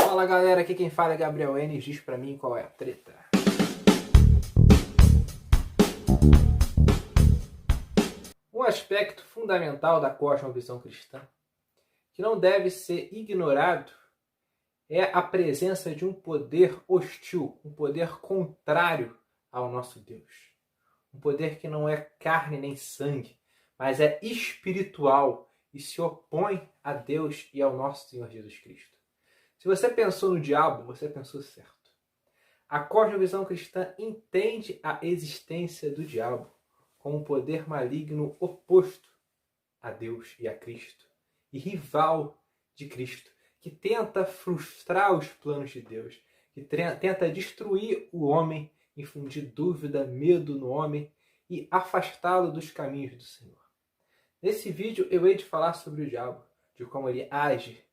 Fala galera, aqui quem fala é Gabriel N. Diz pra mim qual é a treta. Um aspecto fundamental da cosmovisão cristã, que não deve ser ignorado, é a presença de um poder hostil, um poder contrário ao nosso Deus. Um poder que não é carne nem sangue, mas é espiritual e se opõe a Deus e ao nosso Senhor Jesus Cristo. Se você pensou no diabo, você pensou certo. A cosmovisão cristã entende a existência do diabo como um poder maligno oposto a Deus e a Cristo, e rival de Cristo, que tenta frustrar os planos de Deus, que tenta destruir o homem, infundir dúvida, medo no homem e afastá-lo dos caminhos do Senhor. Nesse vídeo eu hei de falar sobre o diabo, de como ele age,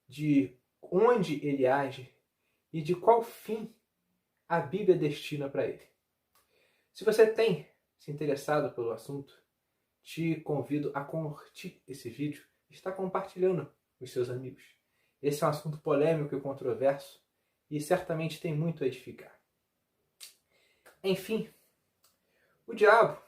de onde ele age e de qual fim a Bíblia destina para ele. Se você tem se interessado pelo assunto, te convido a curtir esse vídeo e estar compartilhando com os seus amigos. Esse é um assunto polêmico e controverso e certamente tem muito a edificar. Enfim, o diabo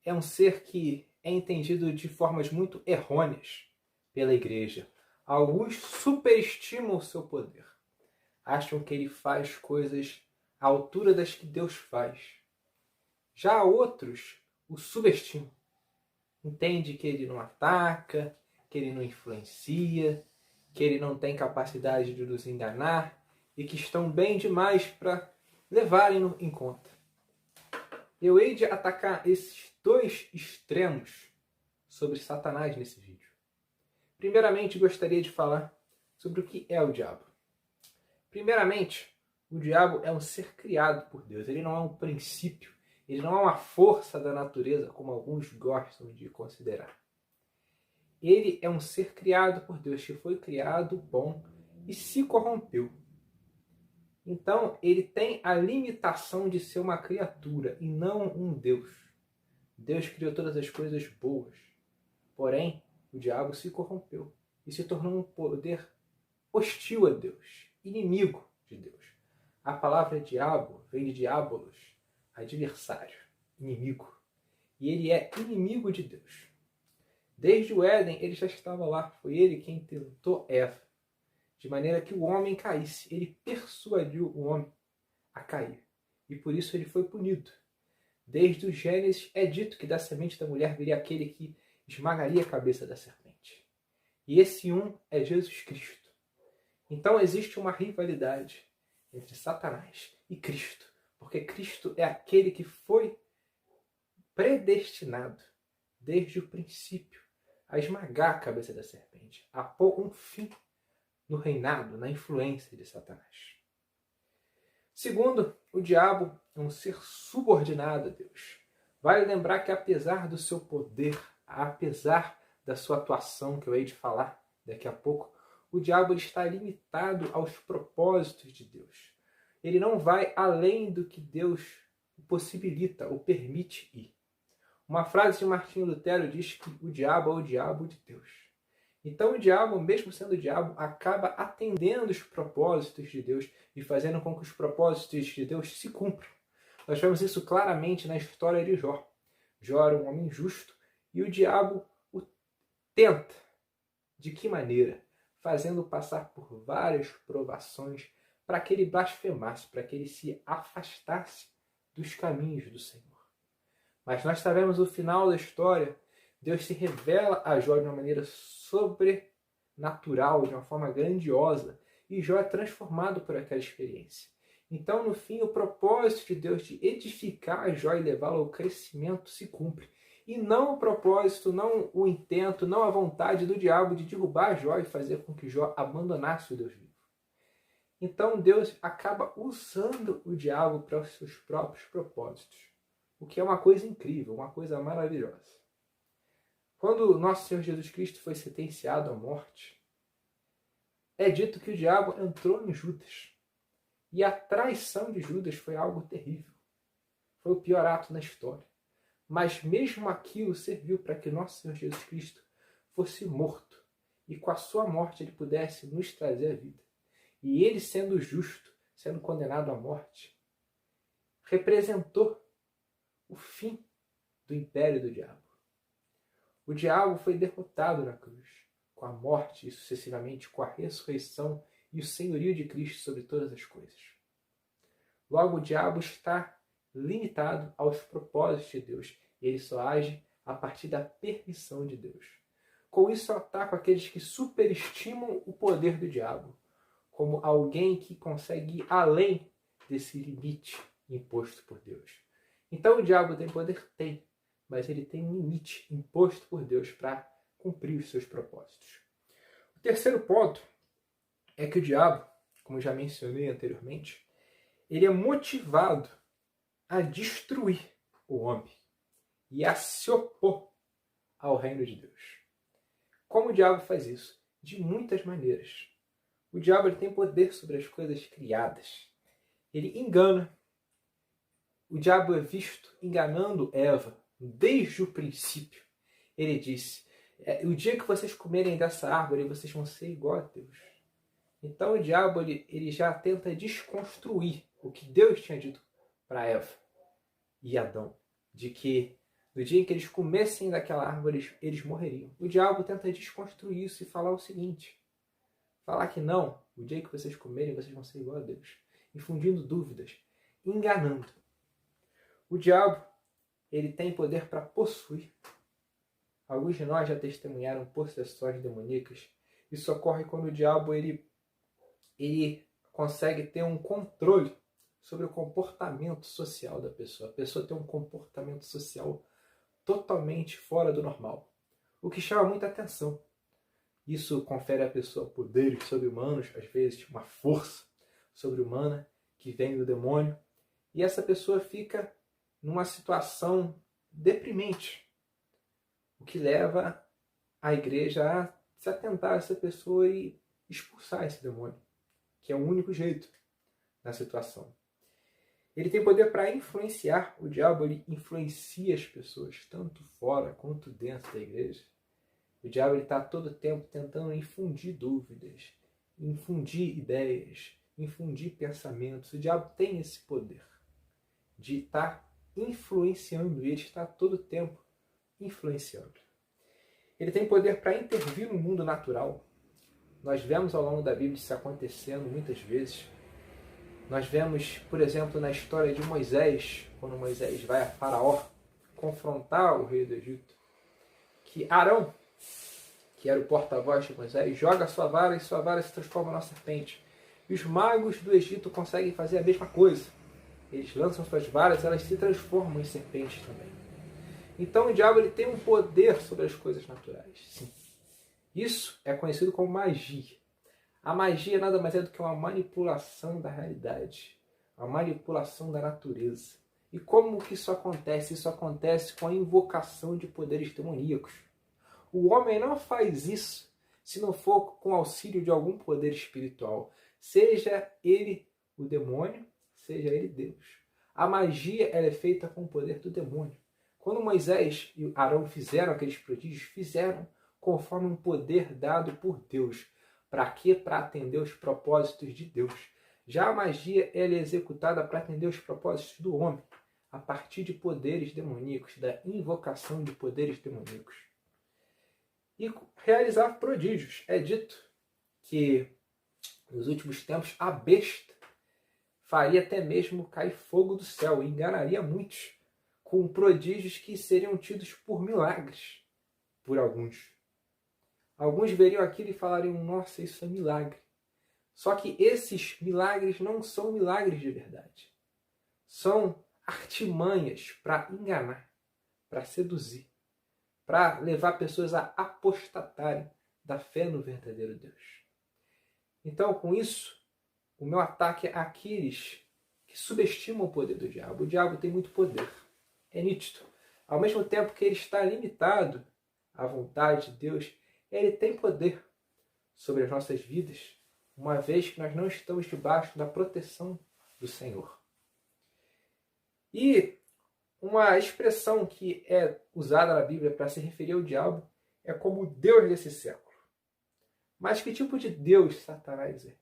é um ser que é entendido de formas muito errôneas pela igreja. Alguns superestimam o seu poder. Acham que ele faz coisas à altura das que Deus faz. Já outros o subestimam. Entende que ele não ataca, que ele não influencia, que ele não tem capacidade de nos enganar e que estão bem demais para levarem-no em conta. Eu hei de atacar esses dois extremos sobre Satanás nesse vídeo. Primeiramente, gostaria de falar sobre o que é o diabo. Primeiramente, o diabo é um ser criado por Deus. Ele não é um princípio, ele não é uma força da natureza, como alguns gostam de considerar. Ele é um ser criado por Deus, que foi criado bom e se corrompeu. Então, ele tem a limitação de ser uma criatura e não um Deus. Deus criou todas as coisas boas. Porém, o diabo se corrompeu e se tornou um poder hostil a Deus, inimigo de Deus. A palavra diabo vem de diabolos, adversário, inimigo. E ele é inimigo de Deus. Desde o Éden, ele já estava lá. Foi ele quem tentou Eva, de maneira que o homem caísse. Ele persuadiu o homem a cair. E por isso ele foi punido. Desde o Gênesis é dito que da semente da mulher viria aquele que esmagaria a cabeça da serpente. E esse é Jesus Cristo. Então existe uma rivalidade entre Satanás e Cristo, porque Cristo é aquele que foi predestinado desde o princípio a esmagar a cabeça da serpente, a pôr um fim no reinado, na influência de Satanás. Segundo, o diabo é um ser subordinado a Deus. Vale lembrar que apesar do seu poder, apesar da sua atuação, que eu hei de falar daqui a pouco, o diabo está limitado aos propósitos de Deus. Ele não vai além do que Deus o possibilita, o permite ir. Uma frase de Martinho Lutero diz que o diabo é o diabo de Deus. Então o diabo, mesmo sendo o diabo, acaba atendendo os propósitos de Deus e fazendo com que os propósitos de Deus se cumpram. Nós vemos isso claramente na história de Jó. Jó era um homem justo e o diabo o tenta. De que maneira? Fazendo passar por várias provações para que ele blasfemasse, para que ele se afastasse dos caminhos do Senhor. Mas nós sabemos o final da história. Deus se revela a Jó de uma maneira sobrenatural, de uma forma grandiosa, e Jó é transformado por aquela experiência. Então, no fim, o propósito de Deus de edificar Jó e levá-lo ao crescimento se cumpre. E não o propósito, não o intento, não a vontade do diabo de derrubar Jó e fazer com que Jó abandonasse o Deus vivo. Então Deus acaba usando o diabo para os seus próprios propósitos, o que é uma coisa incrível, uma coisa maravilhosa. Quando nosso Senhor Jesus Cristo foi sentenciado à morte, é dito que o diabo entrou em Judas. E a traição de Judas foi algo terrível. Foi o pior ato na história. Mas mesmo aquilo serviu para que nosso Senhor Jesus Cristo fosse morto e com a sua morte ele pudesse nos trazer a vida. E ele, sendo justo, sendo condenado à morte, representou o fim do império do diabo. O diabo foi derrotado na cruz, com a morte e sucessivamente com a ressurreição e o senhorio de Cristo sobre todas as coisas. Logo, o diabo está limitado aos propósitos de Deus e ele só age a partir da permissão de Deus. Com isso, eu ataco aqueles que superestimam o poder do diabo, como alguém que consegue ir além desse limite imposto por Deus. Então, o diabo tem poder? Tem, mas ele tem um limite imposto por Deus para cumprir os seus propósitos. O terceiro ponto é que o diabo, como já mencionei anteriormente, ele é motivado a destruir o homem e a se opor ao reino de Deus. Como o diabo faz isso? De muitas maneiras. O diabo ele tem poder sobre as coisas criadas. Ele engana. O diabo é visto enganando Eva desde o princípio. Ele disse, o dia que vocês comerem dessa árvore, vocês vão ser igual a Deus. Então o diabo ele já tenta desconstruir o que Deus tinha dito para Eva e Adão, de que no dia em que eles comessem daquela árvore, eles morreriam. O diabo tenta desconstruir isso e falar o seguinte, falar que não, o dia que vocês comerem, vocês vão ser igual a Deus, infundindo dúvidas, enganando. O diabo, ele tem poder para possuir. Alguns de nós já testemunharam possessões demoníacas. Isso ocorre quando o diabo ele consegue ter um controle sobre o comportamento social da pessoa. A pessoa tem um comportamento social totalmente fora do normal, o que chama muita atenção. Isso confere à pessoa poderes sobre-humanos, às vezes uma força sobre-humana que vem do demônio, e essa pessoa fica numa situação deprimente, o que leva a igreja a se atentar a essa pessoa e expulsar esse demônio, que é o único jeito na situação. Ele tem poder para influenciar. O diabo ele influencia as pessoas, tanto fora quanto dentro da igreja. O diabo está todo o tempo tentando infundir dúvidas, infundir ideias, infundir pensamentos. O diabo tem esse poder de estar influenciando, e ele está todo o tempo influenciando. Ele tem poder para intervir no mundo natural. Nós vemos ao longo da Bíblia isso acontecendo muitas vezes. Nós vemos, por exemplo, na história de Moisés, quando Moisés vai a Faraó confrontar o rei do Egito, que Arão, que era o porta-voz de Moisés, joga sua vara e sua vara se transforma numa serpente. E os magos do Egito conseguem fazer a mesma coisa. Eles lançam suas varas e elas se transformam em serpentes também. Então o diabo ele tem um poder sobre as coisas naturais. Sim. Isso é conhecido como magia. A magia nada mais é do que uma manipulação da realidade, uma manipulação da natureza. E como que isso acontece? Isso acontece com a invocação de poderes demoníacos. O homem não faz isso se não for com auxílio de algum poder espiritual, seja ele o demônio, seja ele Deus. A magia ela é feita com o poder do demônio. Quando Moisés e Arão fizeram aqueles prodígios, fizeram conforme um poder dado por Deus. Para quê? Para atender os propósitos de Deus. Já a magia ela é executada para atender os propósitos do homem, a partir de poderes demoníacos, da invocação de poderes demoníacos. E realizar prodígios. É dito que nos últimos tempos a besta faria até mesmo cair fogo do céu e enganaria muitos com prodígios que seriam tidos por milagres por alguns. Alguns veriam aquilo e falariam, nossa, isso é milagre. Só que esses milagres não são milagres de verdade. São artimanhas para enganar, para seduzir, para levar pessoas a apostatarem da fé no verdadeiro Deus. Então, com isso, o meu ataque é àqueles que subestimam o poder do diabo. O diabo tem muito poder, é nítido. Ao mesmo tempo que ele está limitado à vontade de Deus, ele tem poder sobre as nossas vidas, uma vez que nós não estamos debaixo da proteção do Senhor. E uma expressão que é usada na Bíblia para se referir ao diabo é como o Deus desse século. Mas que tipo de Deus Satanás é?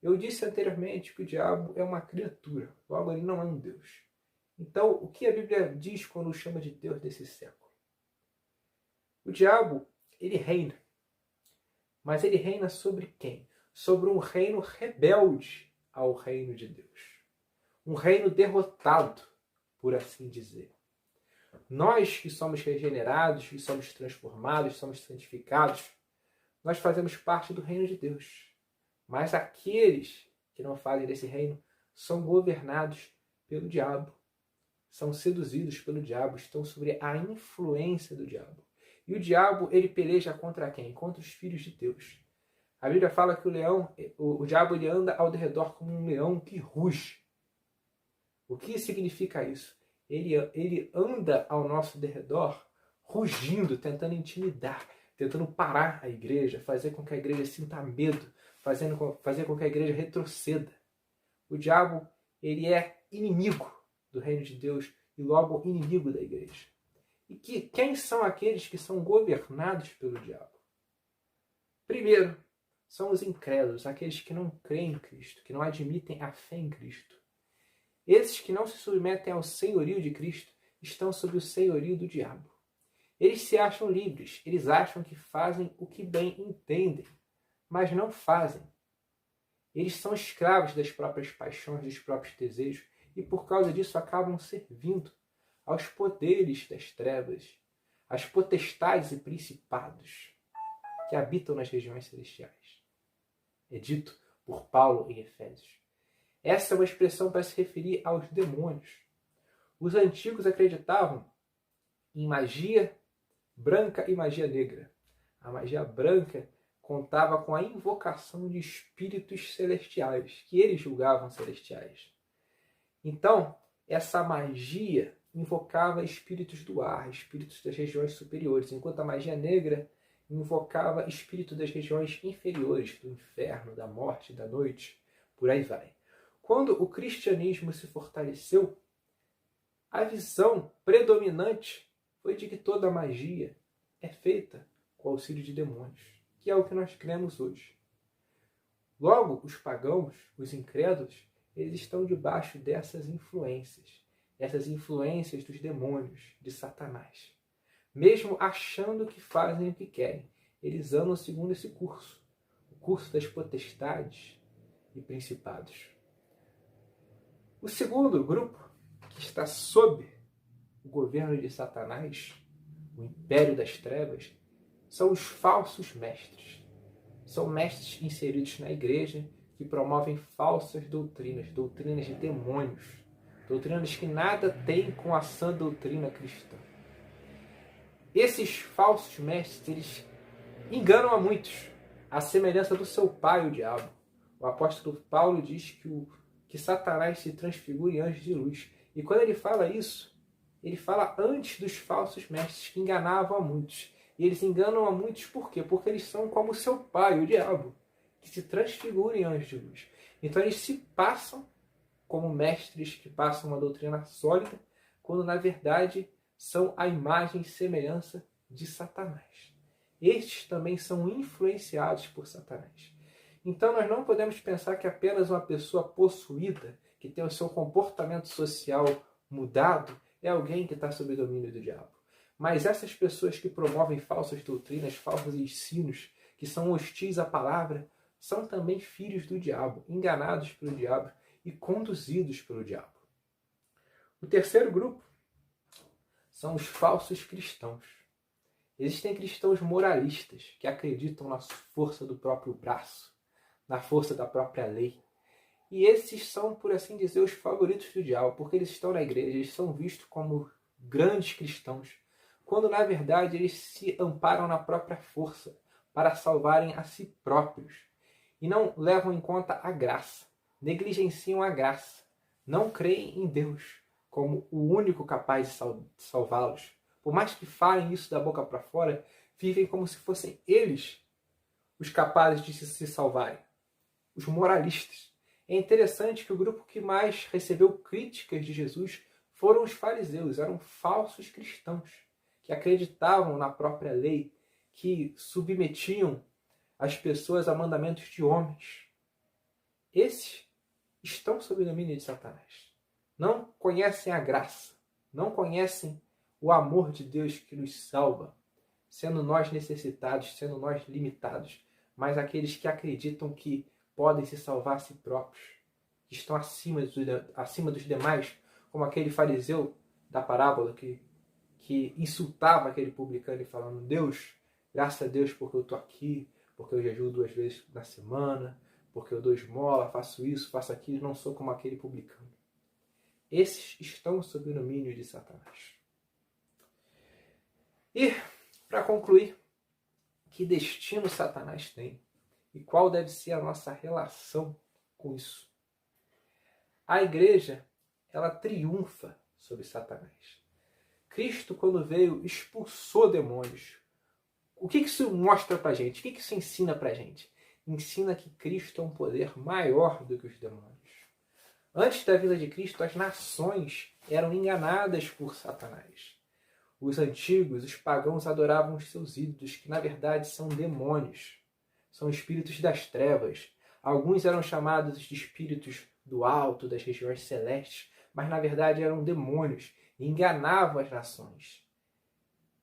Eu disse anteriormente que o diabo é uma criatura, logo ele não é um Deus. Então, o que a Bíblia diz quando chama de Deus desse século? O diabo, ele reina. Mas ele reina sobre quem? Sobre um reino rebelde ao reino de Deus. Um reino derrotado, por assim dizer. Nós que somos regenerados, que somos transformados, somos santificados, nós fazemos parte do reino de Deus. Mas aqueles que não fazem desse reino são governados pelo diabo. São seduzidos pelo diabo, estão sob a influência do diabo. E o diabo, ele peleja contra quem? Contra os filhos de Deus. A Bíblia fala que o diabo ele anda ao redor como um leão que ruge. O que significa isso? Ele anda ao nosso derredor rugindo, tentando intimidar, tentando parar a igreja, fazer com que a igreja sinta medo, fazer com que a igreja retroceda. O diabo, ele é inimigo do reino de Deus e logo inimigo da igreja. E quem são aqueles que são governados pelo diabo? Primeiro, são os incrédulos, aqueles que não creem em Cristo, que não admitem a fé em Cristo. Esses que não se submetem ao senhorio de Cristo estão sob o senhorio do diabo. Eles se acham livres, eles acham que fazem o que bem entendem, mas não fazem. Eles são escravos das próprias paixões, dos próprios desejos, e por causa disso acabam servindo aos poderes das trevas, às potestades e principados que habitam nas regiões celestiais. É dito por Paulo em Efésios. Essa é uma expressão para se referir aos demônios. Os antigos acreditavam em magia branca e magia negra. A magia branca contava com a invocação de espíritos celestiais, que eles julgavam celestiais. Então, essa magia invocava espíritos do ar, espíritos das regiões superiores, enquanto a magia negra invocava espíritos das regiões inferiores, do inferno, da morte, da noite, por aí vai. Quando o cristianismo se fortaleceu, a visão predominante foi de que toda magia é feita com o auxílio de demônios, que é o que nós cremos hoje. Logo, os pagãos, os incrédulos, eles estão debaixo dessas influências dos demônios, de Satanás. Mesmo achando que fazem o que querem, eles andam segundo esse curso, o curso das potestades e principados. O segundo grupo, que está sob o governo de Satanás, o império das trevas, são os falsos mestres. São mestres inseridos na igreja que promovem falsas doutrinas, doutrinas de demônios, doutrinas que nada têm com a sã doutrina cristã. Esses falsos mestres, eles enganam a muitos, à semelhança do seu pai, o diabo. O apóstolo Paulo diz que Satanás se transfigura em anjo de luz. E quando ele fala isso, ele fala antes dos falsos mestres que enganavam a muitos. E eles enganam a muitos por quê? Porque eles são como o seu pai, o diabo, que se transfigura em anjo de luz. Então eles se passam como mestres que passam uma doutrina sólida, quando na verdade são a imagem e semelhança de Satanás. Estes também são influenciados por Satanás. Então nós não podemos pensar que apenas uma pessoa possuída, que tem o seu comportamento social mudado, é alguém que está sob o domínio do diabo. Mas essas pessoas que promovem falsas doutrinas, falsos ensinos, que são hostis à palavra, são também filhos do diabo, enganados pelo diabo e conduzidos pelo diabo. O terceiro grupo são os falsos cristãos. Existem cristãos moralistas que acreditam na força do próprio braço, na força da própria lei. E esses são, por assim dizer, os favoritos do diabo, porque eles estão na igreja, eles são vistos como grandes cristãos, quando na verdade eles se amparam na própria força para salvarem a si próprios. E não levam em conta a graça, negligenciam a graça, não creem em Deus como o único capaz de salvá-los. Por mais que falem isso da boca para fora, vivem como se fossem eles os capazes de se salvarem. Os moralistas. É interessante que o grupo que mais recebeu críticas de Jesus foram os fariseus, eram falsos cristãos, que acreditavam na própria lei, que submetiam as pessoas a mandamentos de homens. esses estão sob o domínio de Satanás. Não conhecem a graça, não conhecem o amor de Deus que nos salva, sendo nós necessitados, sendo nós limitados, mas aqueles que acreditam que podem se salvar a si próprios, que estão acima dos demais, como aquele fariseu da parábola que insultava aquele publicano falando: Deus, graças a Deus porque eu estou aqui, porque eu jejuo 2 vezes na semana, porque eu dou esmola, faço isso, faço aquilo, não sou como aquele publicano. Esses estão sob o domínio de Satanás. E, para concluir, que destino Satanás tem e qual deve ser a nossa relação com isso? A igreja, ela triunfa sobre Satanás. Cristo, quando veio, expulsou demônios. O que isso mostra pra gente? O que isso ensina pra gente? Ensina que Cristo é um poder maior do que os demônios. Antes da vinda de Cristo, as nações eram enganadas por Satanás. Os antigos, os pagãos, adoravam os seus ídolos, que na verdade são demônios. São espíritos das trevas. Alguns eram chamados de espíritos do alto, das regiões celestes, mas na verdade eram demônios e enganavam as nações.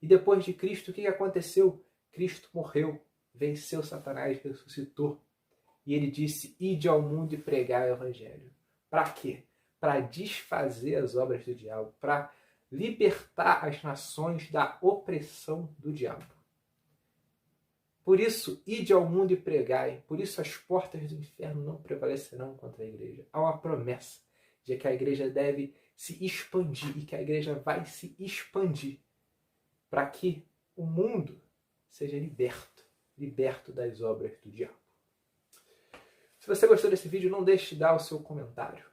E depois de Cristo, o que aconteceu? Cristo morreu, venceu Satanás, ressuscitou. E ele disse: ide ao mundo e pregai o evangelho. Para quê? Para desfazer as obras do diabo, para libertar as nações da opressão do diabo. Por isso, ide ao mundo e pregai. Por isso, as portas do inferno não prevalecerão contra a igreja. Há uma promessa de que a igreja deve se expandir e que a igreja vai se expandir para que o mundo seja liberto das obras do diabo. Se você gostou desse vídeo, não deixe de dar o seu comentário.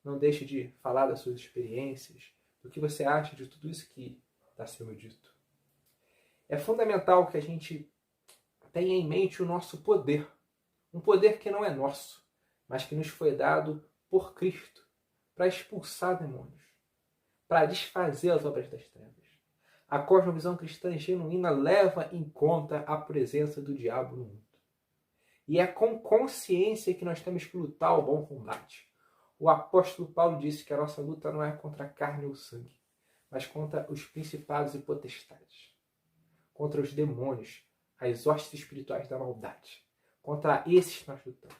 Não deixe de falar das suas experiências, do que você acha de tudo isso que está sendo dito. É fundamental que a gente tenha em mente o nosso poder. Um poder que não é nosso, mas que nos foi dado por Cristo para expulsar demônios, para desfazer as obras das trevas. A cosmovisão cristã genuína leva em conta a presença do diabo no mundo. E é com consciência que nós temos que lutar o bom combate. O apóstolo Paulo disse que a nossa luta não é contra a carne ou sangue, mas contra os principados e potestades, contra os demônios, as hostes espirituais da maldade. Contra esses nós lutamos.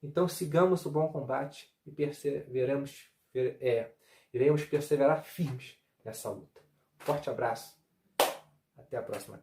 Então sigamos o bom combate e iremos perseverar firmes nessa luta. Forte abraço. Até a próxima.